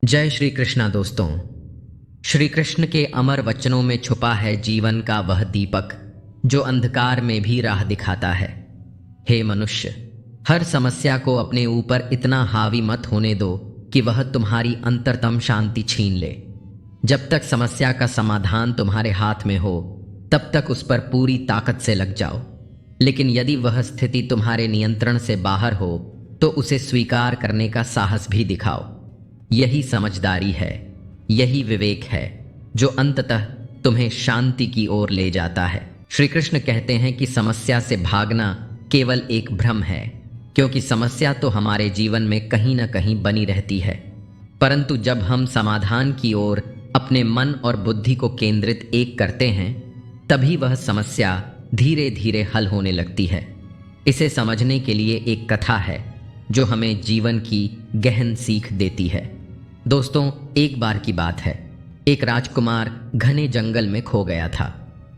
जय श्री कृष्णा दोस्तों। श्री कृष्ण के अमर वचनों में छुपा है जीवन का वह दीपक जो अंधकार में भी राह दिखाता है। हे मनुष्य, हर समस्या को अपने ऊपर इतना हावी मत होने दो कि वह तुम्हारी अंतरतम शांति छीन ले। जब तक समस्या का समाधान तुम्हारे हाथ में हो तब तक उस पर पूरी ताकत से लग जाओ, लेकिन यदि वह स्थिति तुम्हारे नियंत्रण से बाहर हो तो उसे स्वीकार करने का साहस भी दिखाओ। यही समझदारी है, यही विवेक है जो अंततः तुम्हें शांति की ओर ले जाता है। श्री कृष्ण कहते हैं कि समस्या से भागना केवल एक भ्रम है, क्योंकि समस्या तो हमारे जीवन में कहीं ना कहीं बनी रहती है, परंतु जब हम समाधान की ओर अपने मन और बुद्धि को केंद्रित एक करते हैं तभी वह समस्या धीरे धीरे हल होने लगती है। इसे समझने के लिए एक कथा है जो हमें जीवन की गहन सीख देती है। दोस्तों, एक बार की बात है, एक राजकुमार घने जंगल में खो गया था।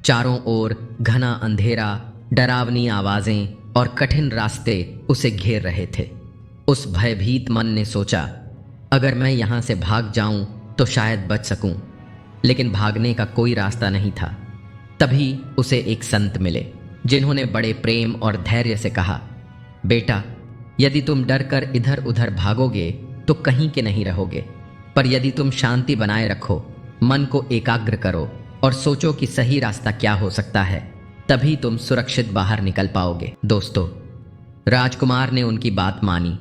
चारों ओर घना अंधेरा, डरावनी आवाजें और कठिन रास्ते उसे घेर रहे थे। उस भयभीत मन ने सोचा, अगर मैं यहां से भाग जाऊं तो शायद बच सकूं, लेकिन भागने का कोई रास्ता नहीं था। तभी उसे एक संत मिले जिन्होंने बड़े प्रेम और धैर्य से कहा, बेटा, यदि तुम डरकर इधर उधर भागोगे तो कहीं के नहीं रहोगे, पर यदि तुम शांति बनाए रखो, मन को एकाग्र करो और सोचो कि सही रास्ता क्या हो सकता है, तभी तुम सुरक्षित बाहर निकल पाओगे। दोस्तों, राजकुमार ने उनकी बात मानी,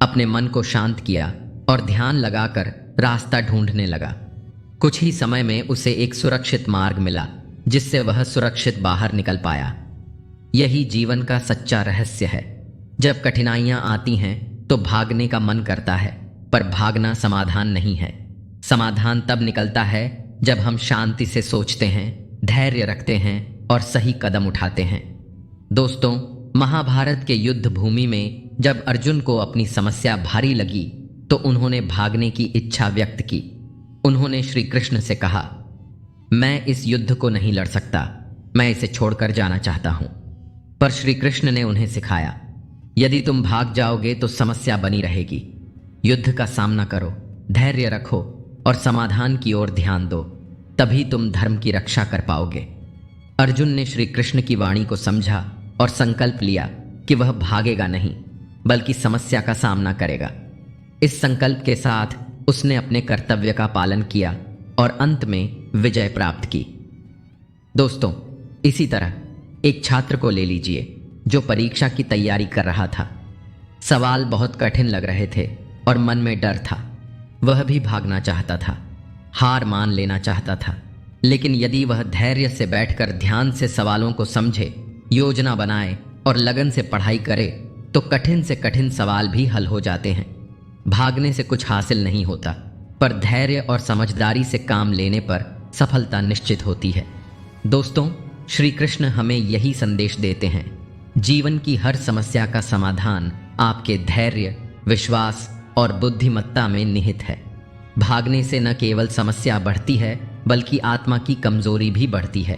अपने मन को शांत किया और ध्यान लगाकर रास्ता ढूंढने लगा। कुछ ही समय में उसे एक सुरक्षित मार्ग मिला जिससे वह सुरक्षित बाहर निकल पाया। यही जीवन का सच्चा रहस्य है। जब कठिनाइयां आती हैं तो भागने का मन करता है, पर भागना समाधान नहीं है। समाधान तब निकलता है जब हम शांति से सोचते हैं, धैर्य रखते हैं और सही कदम उठाते हैं। दोस्तों, महाभारत के युद्ध भूमि में जब अर्जुन को अपनी समस्या भारी लगी तो उन्होंने भागने की इच्छा व्यक्त की। उन्होंने श्री कृष्ण से कहा, मैं इस युद्ध को नहीं लड़ सकता, मैं इसे छोड़कर जाना चाहता हूं। पर श्री कृष्ण ने उन्हें सिखाया, यदि तुम भाग जाओगे तो समस्या बनी रहेगी। युद्ध का सामना करो, धैर्य रखो और समाधान की ओर ध्यान दो, तभी तुम धर्म की रक्षा कर पाओगे। अर्जुन ने श्री कृष्ण की वाणी को समझा और संकल्प लिया कि वह भागेगा नहीं, बल्कि समस्या का सामना करेगा। इस संकल्प के साथ उसने अपने कर्तव्य का पालन किया और अंत में विजय प्राप्त की। दोस्तों, इसी तरह एक छात्र को ले लीजिए जो परीक्षा की तैयारी कर रहा था। सवाल बहुत कठिन लग रहे थे और मन में डर था। वह भी भागना चाहता था, हार मान लेना चाहता था, लेकिन यदि वह धैर्य से बैठकर ध्यान से सवालों को समझे, योजना बनाए और लगन से पढ़ाई करे तो कठिन से कठिन सवाल भी हल हो जाते हैं। भागने से कुछ हासिल नहीं होता, पर धैर्य और समझदारी से काम लेने पर सफलता निश्चित होती है। दोस्तों, श्री कृष्ण हमें यही संदेश देते हैं, जीवन की हर समस्या का समाधान आपके धैर्य, विश्वास और बुद्धिमत्ता में निहित है। भागने से न केवल समस्या बढ़ती है बल्कि आत्मा की कमजोरी भी बढ़ती है।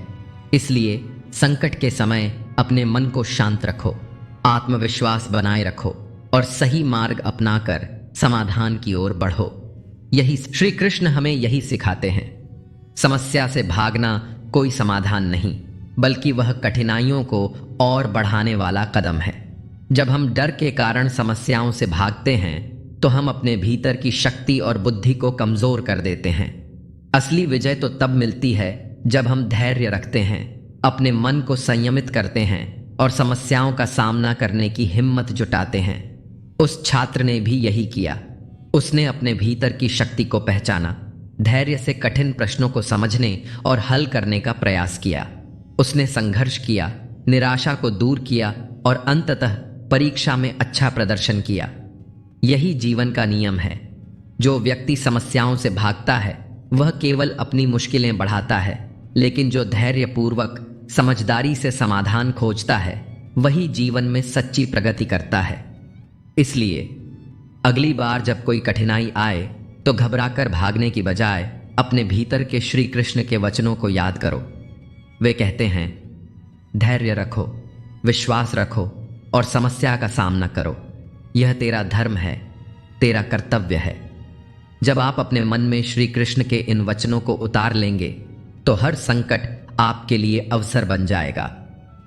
इसलिए संकट के समय अपने मन को शांत रखो, आत्मविश्वास बनाए रखो और सही मार्ग अपनाकर समाधान की ओर बढ़ो। यही श्री कृष्ण हमें यही सिखाते हैं। समस्या से भागना कोई समाधान नहीं, बल्कि वह कठिनाइयों को और बढ़ाने वाला कदम है। जब हम डर के कारण समस्याओं से भागते हैं तो हम अपने भीतर की शक्ति और बुद्धि को कमजोर कर देते हैं। असली विजय तो तब मिलती है जब हम धैर्य रखते हैं, अपने मन को संयमित करते हैं और समस्याओं का सामना करने की हिम्मत जुटाते हैं। उस छात्र ने भी यही किया। उसने अपने भीतर की शक्ति को पहचाना, धैर्य से कठिन प्रश्नों को समझने और हल करने का प्रयास किया। उसने संघर्ष किया, निराशा को दूर किया और अंततः परीक्षा में अच्छा प्रदर्शन किया। यही जीवन का नियम है। जो व्यक्ति समस्याओं से भागता है वह केवल अपनी मुश्किलें बढ़ाता है, लेकिन जो धैर्यपूर्वक समझदारी से समाधान खोजता है वही जीवन में सच्ची प्रगति करता है। इसलिए अगली बार जब कोई कठिनाई आए तो घबराकर भागने की बजाय अपने भीतर के श्री कृष्ण के वचनों को याद करो। वे कहते हैं, धैर्य रखो, विश्वास रखो और समस्या का सामना करो। यह तेरा धर्म है, तेरा कर्तव्य है। जब आप अपने मन में श्री कृष्ण के इन वचनों को उतार लेंगे तो हर संकट आपके लिए अवसर बन जाएगा।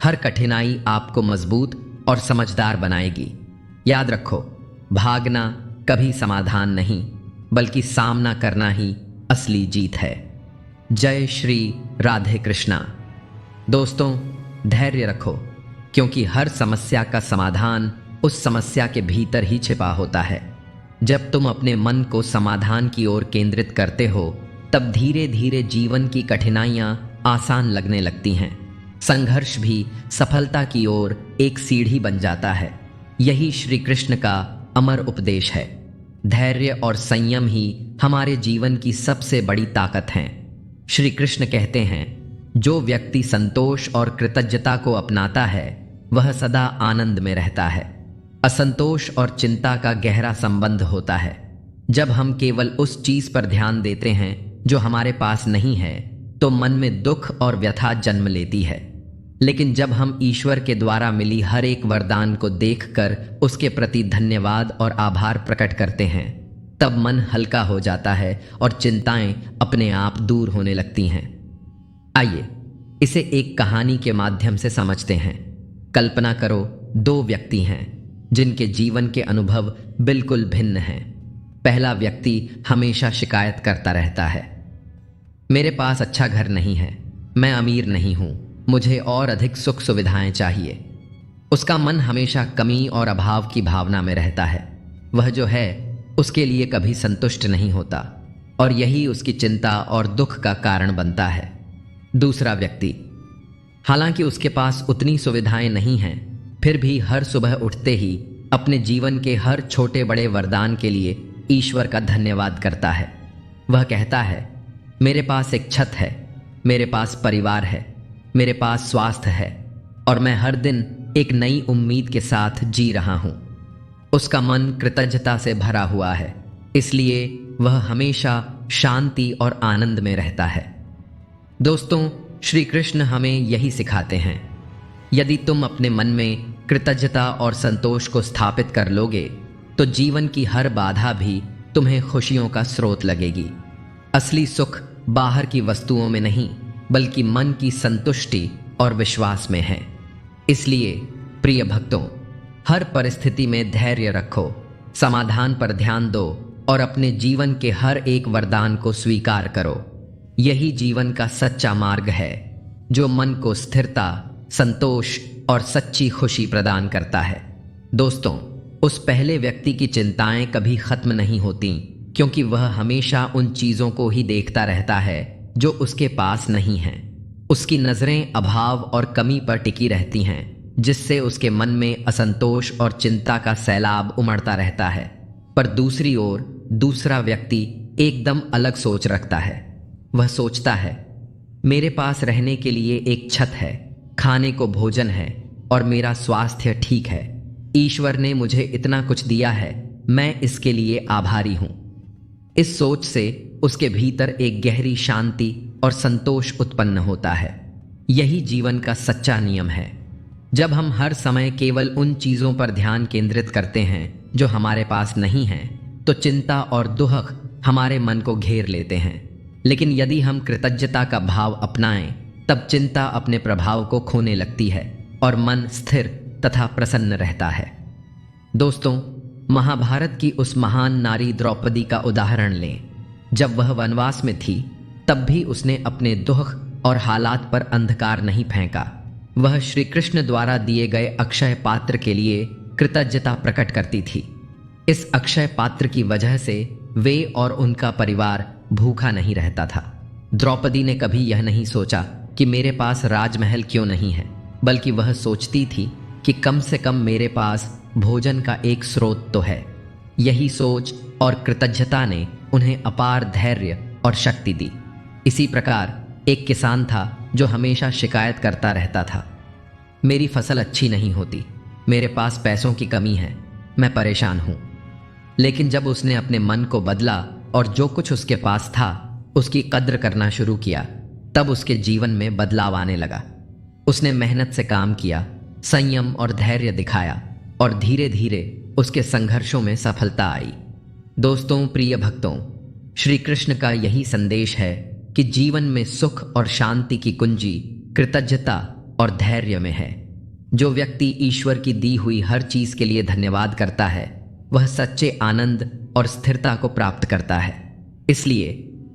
हर कठिनाई आपको मजबूत और समझदार बनाएगी। याद रखो, भागना कभी समाधान नहीं, बल्कि सामना करना ही असली जीत है। जय श्री राधे कृष्णा। दोस्तों, धैर्य रखो, क्योंकि हर समस्या का समाधान उस समस्या के भीतर ही छिपा होता है। जब तुम अपने मन को समाधान की ओर केंद्रित करते हो, तब धीरे धीरे जीवन की कठिनाइयां आसान लगने लगती हैं। संघर्ष भी सफलता की ओर एक सीढ़ी बन जाता है। यही श्री कृष्ण का अमर उपदेश है। धैर्य और संयम ही हमारे जीवन की सबसे बड़ी ताकत हैं। श्री कृष्ण कहते हैं, जो व्यक्ति संतोष और कृतज्ञता को अपनाता है वह सदा आनंद में रहता है। असंतोष और चिंता का गहरा संबंध होता है। जब हम केवल उस चीज पर ध्यान देते हैं जो हमारे पास नहीं है, तो मन में दुख और व्यथा जन्म लेती है। लेकिन जब हम ईश्वर के द्वारा मिली हर एक वरदान को देखकर उसके प्रति धन्यवाद और आभार प्रकट करते हैं, तब मन हल्का हो जाता है और चिंताएं अपने आप दूर होने लगती हैं। आइए इसे एक कहानी के माध्यम से समझते हैं। कल्पना करो, दो व्यक्ति हैं जिनके जीवन के अनुभव बिल्कुल भिन्न हैं। पहला व्यक्ति हमेशा शिकायत करता रहता है, मेरे पास अच्छा घर नहीं है, मैं अमीर नहीं हूं, मुझे और अधिक सुख सुविधाएं चाहिए। उसका मन हमेशा कमी और अभाव की भावना में रहता है। वह जो है उसके लिए कभी संतुष्ट नहीं होता और यही उसकी चिंता और दुख का कारण बनता है। दूसरा व्यक्ति, हालांकि उसके पास उतनी सुविधाएं नहीं हैं, फिर भी हर सुबह उठते ही अपने जीवन के हर छोटे बड़े वरदान के लिए ईश्वर का धन्यवाद करता है। वह कहता है, मेरे पास एक छत है, मेरे पास परिवार है, मेरे पास स्वास्थ्य है और मैं हर दिन एक नई उम्मीद के साथ जी रहा हूं। उसका मन कृतज्ञता से भरा हुआ है, इसलिए वह हमेशा शांति और आनंद में रहता है। दोस्तों, श्री कृष्ण हमें यही सिखाते हैं। यदि तुम अपने मन में कृतज्ञता और संतोष को स्थापित कर लोगे, तो जीवन की हर बाधा भी तुम्हें खुशियों का स्रोत लगेगी। असली सुख बाहर की वस्तुओं में नहीं, बल्कि मन की संतुष्टि और विश्वास में है। इसलिए प्रिय भक्तों, हर परिस्थिति में धैर्य रखो, समाधान पर ध्यान दो और अपने जीवन के हर एक वरदान को स्वीकार करो। यही जीवन का सच्चा मार्ग है, जो मन को स्थिरता, संतोष और सच्ची खुशी प्रदान करता है। दोस्तों, उस पहले व्यक्ति की चिंताएं कभी खत्म नहीं होती, क्योंकि वह हमेशा उन चीजों को ही देखता रहता है जो उसके पास नहीं हैं। उसकी नजरें अभाव और कमी पर टिकी रहती हैं, जिससे उसके मन में असंतोष और चिंता का सैलाब उमड़ता रहता है। पर दूसरी ओर दूसरा व्यक्ति एकदम अलग सोच रखता है। वह सोचता है, मेरे पास रहने के लिए एक छत है, खाने को भोजन है और मेरा स्वास्थ्य ठीक है। ईश्वर ने मुझे इतना कुछ दिया है, मैं इसके लिए आभारी हूं। इस सोच से उसके भीतर एक गहरी शांति और संतोष उत्पन्न होता है। यही जीवन का सच्चा नियम है। जब हम हर समय केवल उन चीजों पर ध्यान केंद्रित करते हैं जो हमारे पास नहीं हैं, तो चिंता और दुख हमारे मन को घेर लेते हैं। लेकिन यदि हम कृतज्ञता का भाव अपनाएं, तब चिंता अपने प्रभाव को खोने लगती है और मन स्थिर तथा प्रसन्न रहता है। दोस्तों, महाभारत की उस महान नारी द्रौपदी का उदाहरण लें। जब वह वनवास में थी, तब भी उसने अपने दुख और हालात पर अंधकार नहीं फेंका। वह श्री कृष्ण द्वारा दिए गए अक्षय पात्र के लिए कृतज्ञता प्रकट करती थी। इस अक्षय पात्र की वजह से वे और उनका परिवार भूखा नहीं रहता था। द्रौपदी ने कभी यह नहीं सोचा कि मेरे पास राजमहल क्यों नहीं है, बल्कि वह सोचती थी कि कम से कम मेरे पास भोजन का एक स्रोत तो है। यही सोच और कृतज्ञता ने उन्हें अपार धैर्य और शक्ति दी। इसी प्रकार एक किसान था जो हमेशा शिकायत करता रहता था, मेरी फसल अच्छी नहीं होती, मेरे पास पैसों की कमी है, मैं परेशान हूं। लेकिन जब उसने अपने मन को बदला और जो कुछ उसके पास था उसकी कद्र करना शुरू किया, तब उसके जीवन में बदलाव आने लगा। उसने मेहनत से काम किया, संयम और धैर्य दिखाया और धीरे धीरे उसके संघर्षों में सफलता आई। दोस्तों, प्रिय भक्तों, श्री कृष्ण का यही संदेश है कि जीवन में सुख और शांति की कुंजी कृतज्ञता और धैर्य में है। जो व्यक्ति ईश्वर की दी हुई हर चीज के लिए धन्यवाद करता है वह सच्चे आनंद और स्थिरता को प्राप्त करता है। इसलिए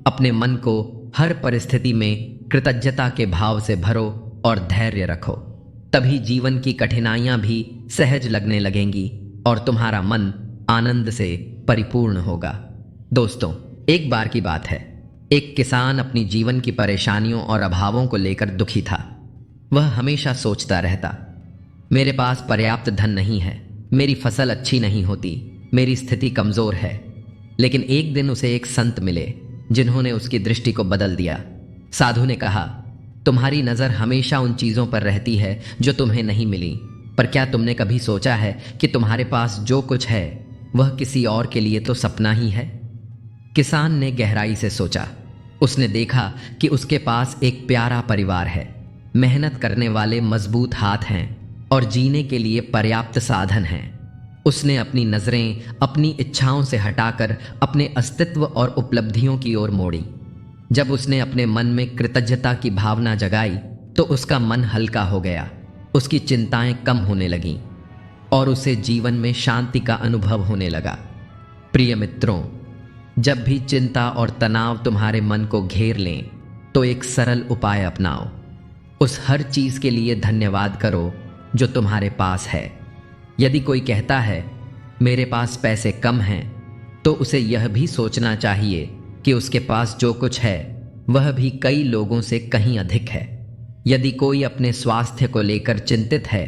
अपने मन को हर परिस्थिति में कृतज्ञता के भाव से भरो और धैर्य रखो। तभी जीवन की कठिनाइयां भी सहज लगने लगेंगी और तुम्हारा मन आनंद से परिपूर्ण होगा। दोस्तों, एक बार की बात है, एक किसान अपनी जीवन की परेशानियों और अभावों को लेकर दुखी था। वह हमेशा सोचता रहता, मेरे पास पर्याप्त धन नहीं है, मेरी फसल अच्छी नहीं होती, मेरी स्थिति कमजोर है। लेकिन एक दिन उसे एक संत मिले जिन्होंने उसकी दृष्टि को बदल दिया। साधु ने कहा, तुम्हारी नजर हमेशा उन चीजों पर रहती है जो तुम्हें नहीं मिली, पर क्या तुमने कभी सोचा है कि तुम्हारे पास जो कुछ है वह किसी और के लिए तो सपना ही है। किसान ने गहराई से सोचा। उसने देखा कि उसके पास एक प्यारा परिवार है, मेहनत करने वाले मजबूत हाथ हैं और जीने के लिए पर्याप्त साधन हैं। उसने अपनी नजरें अपनी इच्छाओं से हटाकर अपने अस्तित्व और उपलब्धियों की ओर मोड़ी। जब उसने अपने मन में कृतज्ञता की भावना जगाई तो उसका मन हल्का हो गया, उसकी चिंताएं कम होने लगीं और उसे जीवन में शांति का अनुभव होने लगा। प्रिय मित्रों, जब भी चिंता और तनाव तुम्हारे मन को घेर लें तो एक सरल उपाय अपनाओ। उस हर चीज के लिए धन्यवाद करो जो तुम्हारे पास है। यदि कोई कहता है मेरे पास पैसे कम हैं, तो उसे यह भी सोचना चाहिए कि उसके पास जो कुछ है वह भी कई लोगों से कहीं अधिक है। यदि कोई अपने स्वास्थ्य को लेकर चिंतित है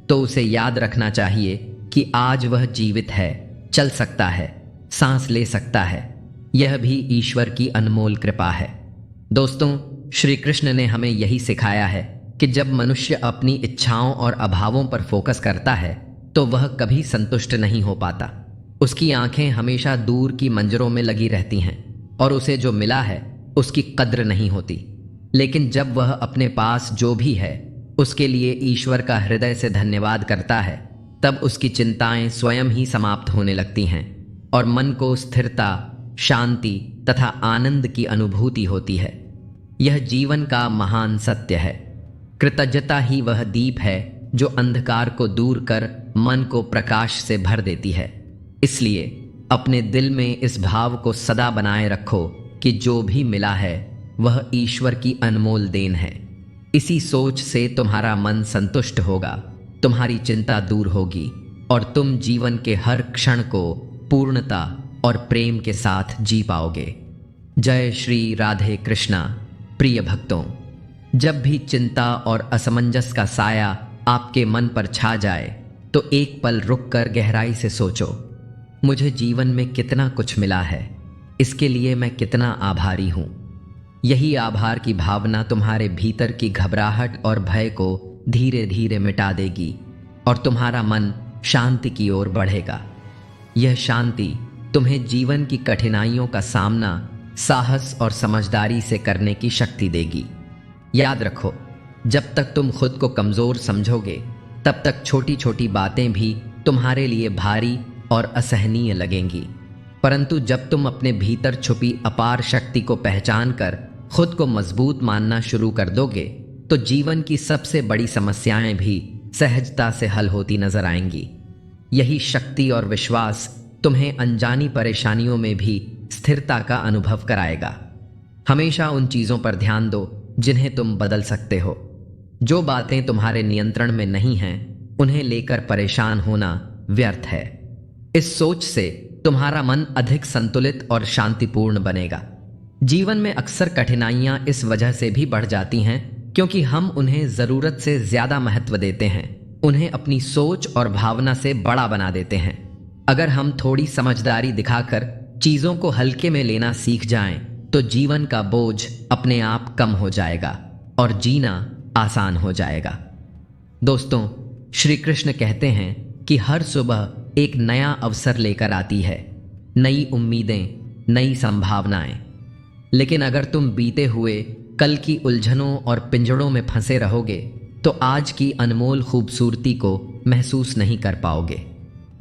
तो उसे याद रखना चाहिए कि आज वह जीवित है, चल सकता है, सांस ले सकता है। यह भी ईश्वर की अनमोल कृपा है। दोस्तों, श्री कृष्ण ने हमें यही सिखाया है कि जब मनुष्य अपनी इच्छाओं और अभावों पर फोकस करता है तो वह कभी संतुष्ट नहीं हो पाता। उसकी आंखें हमेशा दूर की मंजरों में लगी रहती हैं और उसे जो मिला है उसकी कद्र नहीं होती। लेकिन जब वह अपने पास जो भी है उसके लिए ईश्वर का हृदय से धन्यवाद करता है, तब उसकी चिंताएं स्वयं ही समाप्त होने लगती हैं और मन को स्थिरता, शांति तथा आनंद की अनुभूति होती है। यह जीवन का महान सत्य है। कृतज्ञता ही वह दीप है जो अंधकार को दूर कर मन को प्रकाश से भर देती है। इसलिए अपने दिल में इस भाव को सदा बनाए रखो कि जो भी मिला है वह ईश्वर की अनमोल देन है। इसी सोच से तुम्हारा मन संतुष्ट होगा, तुम्हारी चिंता दूर होगी और तुम जीवन के हर क्षण को पूर्णता और प्रेम के साथ जी पाओगे। जय श्री राधे कृष्णा। प्रिय भक्तों, जब भी चिंता और असमंजस का साया आपके मन पर छा जाए तो एक पल रुककर गहराई से सोचो, मुझे जीवन में कितना कुछ मिला है, इसके लिए मैं कितना आभारी हूं। यही आभार की भावना तुम्हारे भीतर की घबराहट और भय को धीरे धीरे मिटा देगी और तुम्हारा मन शांति की ओर बढ़ेगा। यह शांति तुम्हें जीवन की कठिनाइयों का सामना साहस और समझदारी से करने की शक्ति देगी। याद रखो, जब तक तुम खुद को कमजोर समझोगे तब तक छोटी छोटी बातें भी तुम्हारे लिए भारी और असहनीय लगेंगी। परंतु जब तुम अपने भीतर छुपी अपार शक्ति को पहचान कर खुद को मजबूत मानना शुरू कर दोगे तो जीवन की सबसे बड़ी समस्याएं भी सहजता से हल होती नजर आएंगी। यही शक्ति और विश्वास तुम्हें अनजानी परेशानियों में भी स्थिरता का अनुभव कराएगा। हमेशा उन चीजों पर ध्यान दो जिन्हें तुम बदल सकते हो। जो बातें तुम्हारे नियंत्रण में नहीं हैं, उन्हें लेकर परेशान होना व्यर्थ है। इस सोच से तुम्हारा मन अधिक संतुलित और शांतिपूर्ण बनेगा। जीवन में अक्सर कठिनाइयां इस वजह से भी बढ़ जाती हैं क्योंकि हम उन्हें जरूरत से ज्यादा महत्व देते हैं, उन्हें अपनी सोच और भावना से बड़ा बना देते हैं। अगर हम थोड़ी समझदारी दिखाकर चीजों को हल्के में लेना सीख जाएं, तो जीवन का बोझ अपने आप कम हो जाएगा और जीना आसान हो जाएगा। दोस्तों, श्री कृष्ण कहते हैं कि हर सुबह एक नया अवसर लेकर आती है, नई उम्मीदें, नई संभावनाएं। लेकिन अगर तुम बीते हुए कल की उलझनों और पिंजड़ों में फंसे रहोगे तो आज की अनमोल खूबसूरती को महसूस नहीं कर पाओगे।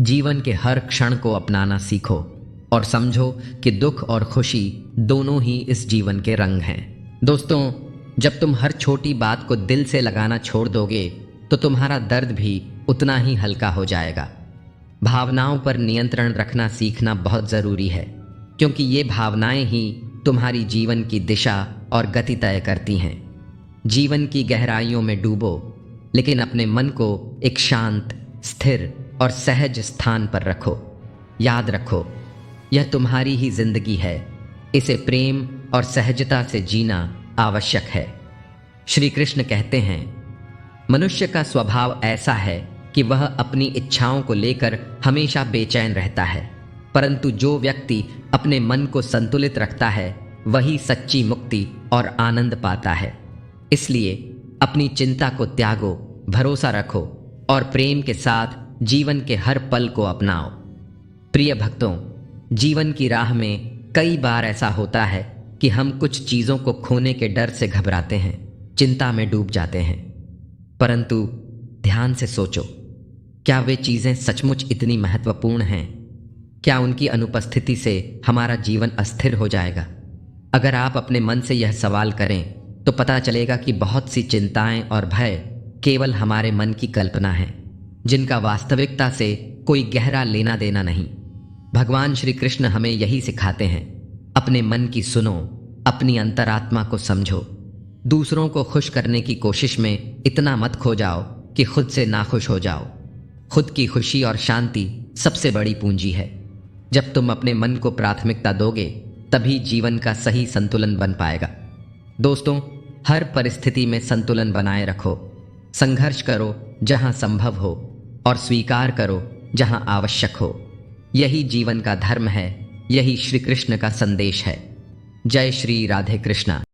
जीवन के हर क्षण को अपनाना सीखो और समझो कि दुख और खुशी दोनों ही इस जीवन के रंग हैं। दोस्तों, जब तुम हर छोटी बात को दिल से लगाना छोड़ दोगे तो तुम्हारा दर्द भी उतना ही हल्का हो जाएगा। भावनाओं पर नियंत्रण रखना सीखना बहुत जरूरी है, क्योंकि ये भावनाएं ही तुम्हारी जीवन की दिशा और गति तय करती हैं। जीवन की गहराइयों में डूबो, लेकिन अपने मन को एक शांत, स्थिर और सहज स्थान पर रखो। याद रखो, यह तुम्हारी ही जिंदगी है। इसे प्रेम और सहजता से जीना आवश्यक है। श्री कृष्ण कहते हैं, मनुष्य का स्वभाव ऐसा है कि वह अपनी इच्छाओं को लेकर हमेशा बेचैन रहता है, परंतु जो व्यक्ति अपने मन को संतुलित रखता है वही सच्ची मुक्ति और आनंद पाता है। इसलिए अपनी चिंता को त्यागो, भरोसा रखो और प्रेम के साथ जीवन के हर पल को अपनाओ। प्रिय भक्तों, जीवन की राह में कई बार ऐसा होता है कि हम कुछ चीज़ों को खोने के डर से घबराते हैं, चिंता में डूब जाते हैं। परंतु ध्यान से सोचो, क्या वे चीज़ें सचमुच इतनी महत्वपूर्ण हैं? क्या उनकी अनुपस्थिति से हमारा जीवन अस्थिर हो जाएगा? अगर आप अपने मन से यह सवाल करें तो पता चलेगा कि बहुत सी चिंताएं और भय केवल हमारे मन की कल्पना है, जिनका वास्तविकता से कोई गहरा लेना देना नहीं। भगवान श्री कृष्ण हमें यही सिखाते हैं, अपने मन की सुनो, अपनी अंतरात्मा को समझो। दूसरों को खुश करने की कोशिश में इतना मत खो जाओ कि खुद से नाखुश हो जाओ। खुद की खुशी और शांति सबसे बड़ी पूंजी है। जब तुम अपने मन को प्राथमिकता दोगे तभी जीवन का सही संतुलन बन पाएगा। दोस्तों, हर परिस्थिति में संतुलन बनाए रखो। संघर्ष करो जहां संभव हो और स्वीकार करो जहां आवश्यक हो। यही जीवन का धर्म है, यही श्री कृष्ण का संदेश है। जय श्री राधे कृष्णा।